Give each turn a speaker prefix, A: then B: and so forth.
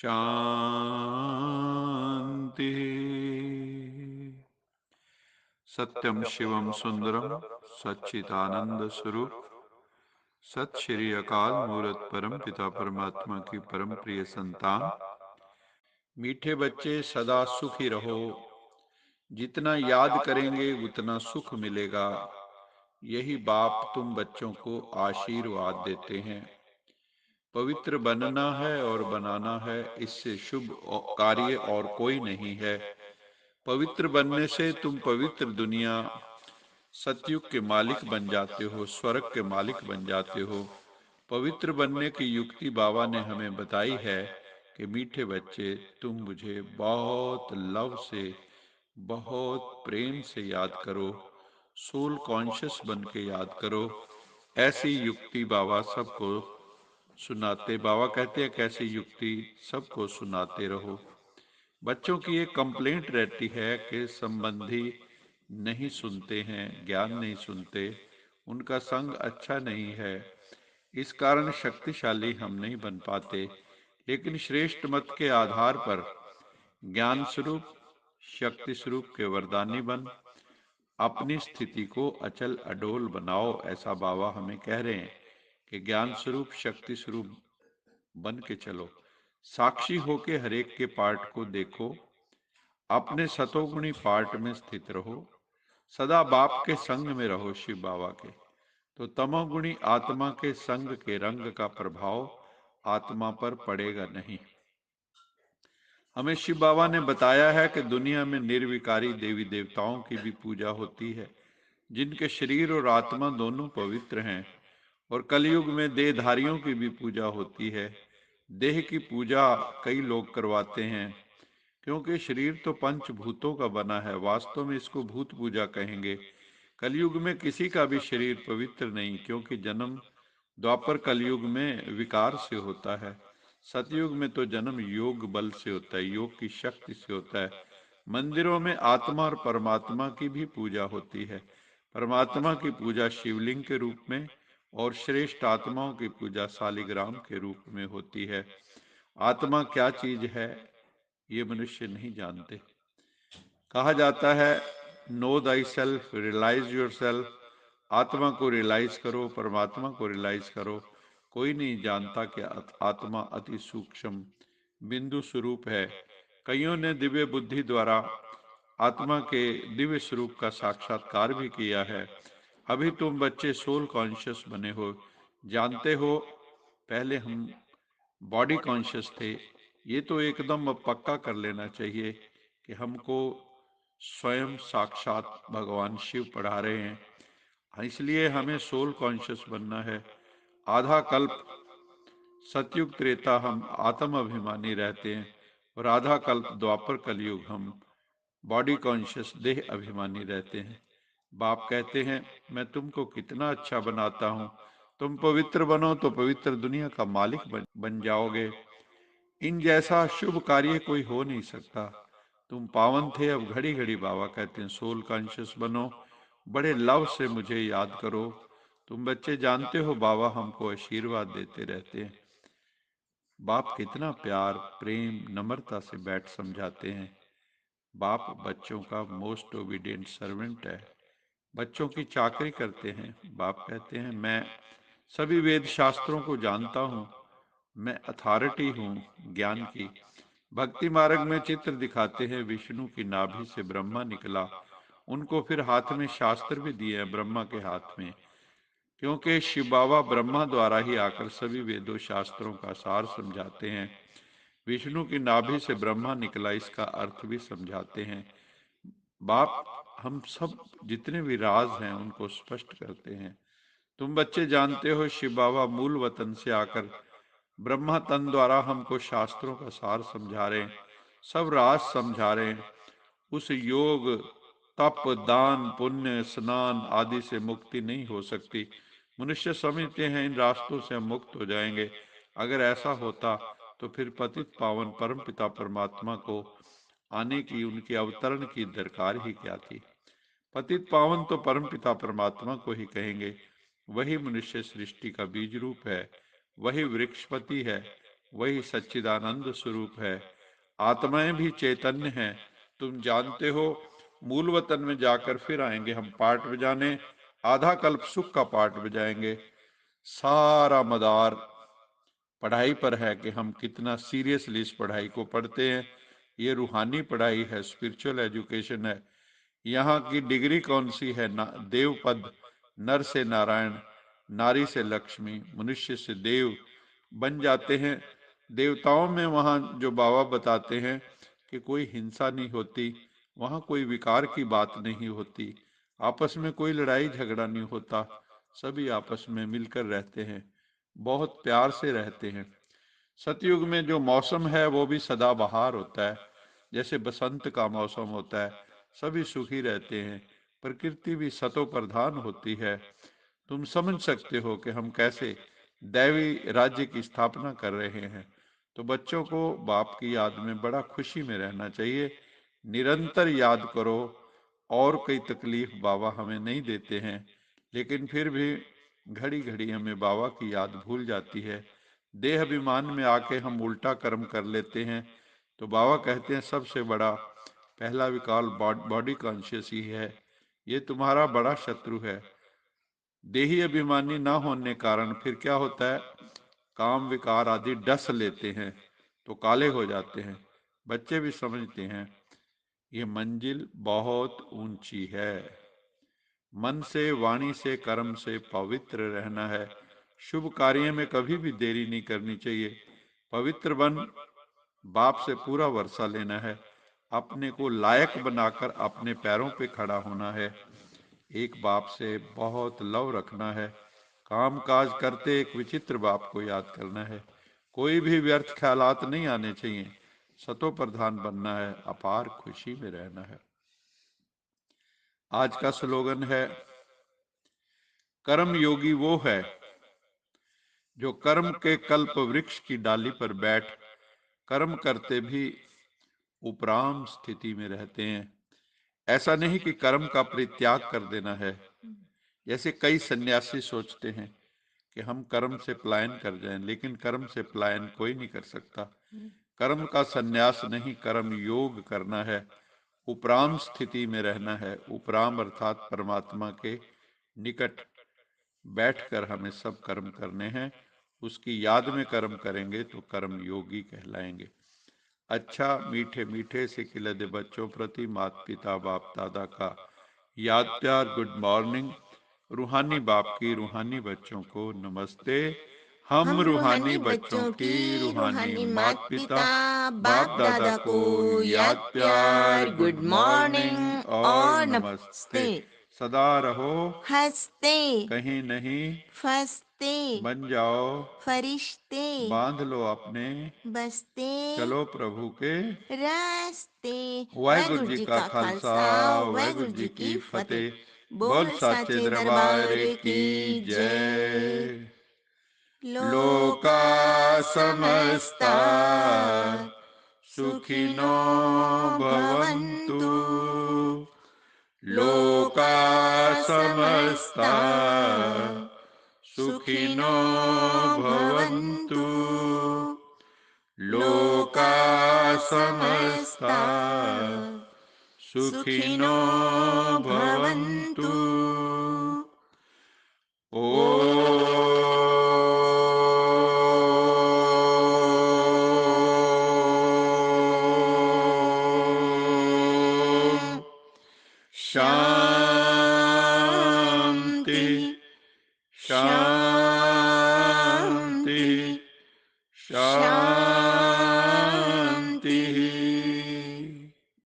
A: शांति। सत्यम शिवम सुंदरम सच्चिदानंद स्वरूप सत श्री अकाल मूर्त परम पिता परमात्मा की परम प्रिय संतान। मीठे बच्चे सदा सुखी रहो। जितना याद करेंगे उतना सुख मिलेगा। यही बाप तुम बच्चों को आशीर्वाद देते हैं। पवित्र बनना है और बनाना है, इससे शुभ कार्य और कोई नहीं है। पवित्र बनने से तुम पवित्र दुनिया सतयुग के मालिक बन जाते हो, स्वर्ग के मालिक बन जाते हो। पवित्र बनने की युक्ति बाबा ने हमें बताई है कि मीठे बच्चे, तुम मुझे बहुत लव से, बहुत प्रेम से याद करो, सोल कॉन्शियस बन के याद करो। ऐसी युक्ति बाबा सबको सुनाते। बाबा कहते हैं कैसी युक्ति, सबको सुनाते रहो। बच्चों की एक कंप्लेंट रहती है कि संबंधी नहीं सुनते हैं, ज्ञान नहीं सुनते, उनका संग अच्छा नहीं है, इस कारण शक्तिशाली हम नहीं बन पाते। लेकिन श्रेष्ठ मत के आधार पर ज्ञान स्वरूप, शक्ति स्वरूप के वरदानी बन अपनी स्थिति को अचल अडोल बनाओ। ऐसा बाबा हमें कह रहे हैं कि ज्ञान स्वरूप, शक्ति स्वरूप बन के चलो। साक्षी होके हरेक के पार्ट को देखो, अपने सतोगुणी पार्ट में स्थित रहो। सदा बाप के संग में रहो, शिव बाबा के। तो तमोगुणी आत्मा के संग के रंग का प्रभाव आत्मा पर पड़ेगा नहीं। हमें शिव बाबा ने बताया है कि दुनिया में निर्विकारी देवी देवताओं की भी पूजा होती है, जिनके शरीर और आत्मा दोनों पवित्र हैं। और कलयुग में देहधारियों की भी पूजा होती है। देह की पूजा कई लोग करवाते हैं, क्योंकि शरीर तो पंचभूतों का बना है। वास्तव में इसको भूत पूजा कहेंगे। कलयुग में किसी का भी शरीर पवित्र नहीं, क्योंकि जन्म द्वापर कलयुग में विकार से होता है। सतयुग में तो जन्म योग बल से होता है, योग की शक्ति से होता है। मंदिरों में आत्मा और परमात्मा की भी पूजा होती है। परमात्मा की पूजा शिवलिंग के रूप में और श्रेष्ठ आत्माओं की पूजा शालिग्राम के रूप में होती है। आत्मा क्या चीज है ये मनुष्य नहीं जानते। कहा जाता है know thy self, realize your self. आत्मा को रियलाइज करो, परमात्मा को रियलाइज करो। कोई नहीं जानता कि आत्मा अति सूक्ष्म बिंदु स्वरूप है। कईयों ने दिव्य बुद्धि द्वारा आत्मा के दिव्य स्वरूप का साक्षात्कार भी किया है। अभी तुम बच्चे सोल कॉन्शियस बने हो, जानते हो। पहले हम बॉडी कॉन्शियस थे। ये तो एकदम अब पक्का कर लेना चाहिए कि हमको स्वयं साक्षात भगवान शिव पढ़ा रहे हैं। इसलिए हमें सोल कॉन्शियस बनना है। आधा कल्प सतयुग त्रेता हम आत्म अभिमानी रहते हैं, और आधा कल्प द्वापर कलयुग हम बॉडी कॉन्शियस देह अभिमानी रहते हैं। बाप कहते हैं मैं तुमको कितना अच्छा बनाता हूँ। तुम पवित्र बनो तो पवित्र दुनिया का मालिक बन जाओगे। इन जैसा शुभ कार्य कोई हो नहीं सकता। तुम पावन थे, अब घड़ी घड़ी बाबा कहते हैं सोल कॉन्शियस बनो, बड़े लव से मुझे याद करो। तुम बच्चे जानते हो बाबा हमको आशीर्वाद देते रहते हैं। बाप कितना प्यार, प्रेम, नम्रता से बैठ समझाते हैं। बाप बच्चों का मोस्ट ओबीडिएंट सर्वेंट है, बच्चों की चाकरी करते हैं। बाप कहते हैं मैं सभी वेद शास्त्रों को जानता हूँ, मैं अथॉरिटी हूँ ज्ञान की। भक्ति मार्ग में चित्र दिखाते हैं विष्णु की नाभि से ब्रह्मा निकला। उनको फिर हाथ में शास्त्र भी दिए हैं, ब्रह्मा के हाथ में, क्योंकि शिव बाबा ब्रह्मा द्वारा ही आकर सभी वेदों शास्त्रों का सार समझाते हैं। विष्णु की नाभि से ब्रह्मा निकला, इसका अर्थ भी समझाते हैं। बाप हम सब जितने भी राज हैं उनको स्पष्ट करते हैं। तुम बच्चे जानते हो शिव बाबा मूल वतन से आकर ब्रह्मा तन द्वारा हमको शास्त्रों का सार समझा रहे हैं, सब राज समझा रहे हैं। उस योग, तप, दान, पुण्य, स्नान आदि से मुक्ति नहीं हो सकती। मनुष्य समझते हैं इन रास्तों से हम मुक्त हो जाएंगे। अगर ऐसा होता तो फिर पतित पावन परम पिता परमात्मा को आने की, उनके अवतरण की दरकार ही क्या थी। पतित पावन तो परम पिता परमात्मा को ही कहेंगे। वही मनुष्य सृष्टि का बीज रूप है, वही वृक्षपति है, वही सच्चिदानंद स्वरूप है। आत्माएं भी चैतन्य हैं। तुम जानते हो, मूल वतन में जाकर फिर आएंगे हम पाठ बजाने, आधा कल्प सुख का पाठ बजाएंगे। सारा मदार पढ़ाई पर है कि हम कितना सीरियसली इस पढ़ाई को पढ़ते हैं। ये रूहानी पढ़ाई है, स्पिरिचुअल एजुकेशन है। यहाँ की डिग्री कौन सी है? देव पद, नर से नारायण, नारी से लक्ष्मी, मनुष्य से देव बन जाते हैं। देवताओं में वहाँ जो बाबा बताते हैं कि कोई हिंसा नहीं होती, वहाँ कोई विकार की बात नहीं होती, आपस में कोई लड़ाई झगड़ा नहीं होता, सभी आपस में मिलकर रहते हैं, बहुत प्यार से रहते हैं। सतयुग में जो मौसम है वो भी सदाबहार होता है, जैसे बसंत का मौसम होता है, सभी सुखी रहते हैं, प्रकृति भी सतो प्रधान होती है। तुम समझ सकते हो कि हम कैसे दैवी राज्य की स्थापना कर रहे हैं। तो बच्चों को बाप की याद में बड़ा खुशी में रहना चाहिए, निरंतर याद करो। और कोई तकलीफ बाबा हमें नहीं देते हैं, लेकिन फिर भी घड़ी घड़ी हमें बाबा की याद भूल जाती है। देह अभिमान में आके हम उल्टा कर्म कर लेते हैं। तो बाबा कहते हैं सबसे बड़ा पहला विकार बॉडी कॉन्शियस ही है, ये तुम्हारा बड़ा शत्रु है। देही अभिमानी ना होने कारण फिर क्या होता है, काम विकार आदि डस लेते हैं तो काले हो जाते हैं। बच्चे भी समझते हैं ये मंजिल बहुत ऊंची है। मन से, वाणी से, कर्म से पवित्र रहना है। शुभ कार्य में कभी भी देरी नहीं करनी चाहिए। पवित्र बन, बाप से पूरा वर्षा लेना है, अपने को लायक बनाकर अपने पैरों पे खड़ा होना है। एक बाप से बहुत लव रखना है। काम काज करते एक विचित्र बाप को याद करना है। कोई भी व्यर्थ ख्यालात नहीं आने चाहिए। सतो प्रधान बनना है, अपार खुशी में रहना है। आज का स्लोगन है, कर्म योगी वो है जो कर्म के कल्प वृक्ष की डाली पर बैठ कर्म करते भी उपराम स्थिति में रहते हैं। ऐसा नहीं कि कर्म का परित्याग कर देना है, जैसे कई सन्यासी सोचते हैं कि हम कर्म से पलायन कर जाएं, लेकिन कर्म से पलायन कोई नहीं कर सकता। कर्म का सन्यास नहीं, कर्म योग करना है, उपराम स्थिति में रहना है। उपराम अर्थात परमात्मा के निकट बैठकर हमें सब कर्म करने हैं। उसकी याद में कर्म करेंगे तो कर्म योगी कहलाएंगे। अच्छा, मीठे मीठे से खिलते बच्चों प्रति माता पिता बाप दादा का याद प्यार, गुड मॉर्निंग। रूहानी बाप की रूहानी बच्चों को नमस्ते। हम रूहानी बच्चों की रूहानी माता पिता बाप दादा को याद प्यार, गुड मॉर्निंग और नमस्ते। सदा रहो
B: हंसते,
A: कहीं नहीं
B: फंसते,
A: बन जाओ
B: फरिश्ते,
A: बांध लो अपने,
B: बसते
A: चलो प्रभु के
B: रास्ते।
A: वाहिगुरु जी का खालसा, वाहिगुरु जी की फतेह। बोल साचे दरबार की जय। लोका समस्ता सुखिनो भवन्तु, लोका समस्ता सुखिनो भवन्तु, लोका समस्ता सुखिनो भवन्तु। ओम शांति शांति शांति।